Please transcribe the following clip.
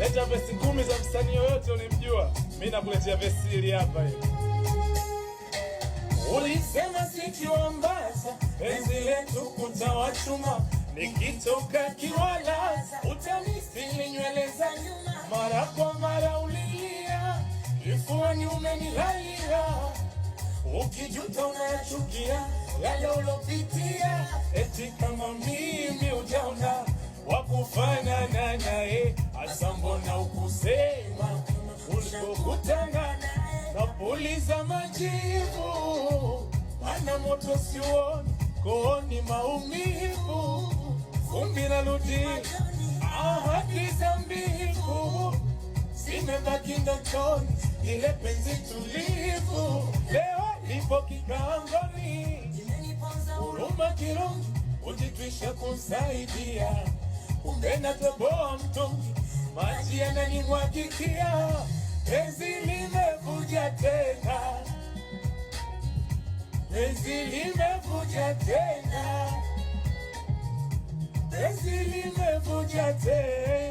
Leta vesi 10 za msanii yoyote unimjua. Mimi nakuletea vesi hili hapa hii. Ulisema sikiwambaza penzi letu kutawachuma, nikitoka Kiwalaza utanistiri nywele za nyuma. Mara kwa mara ulilia, kifuani umenilalia, ukijuta unayachukia yale ulopitia. Eti kama mimi ujaona wakufanana naye, hasa mbona ukusema ulipokutana na puliza majivu. Mana moto siuoni, kooni maumivu, vumbi narudi, ahadi za mbingu zimebaki ndotoni, ile penzi tulivu leo lipo kikangoni. Huruma kirungi ujitwisha kusaidia, kumbe natoboa mtungi, maji yananimwagikia. Penzi limevuja tena, penzi limevuja tena, penzi limevuja tena.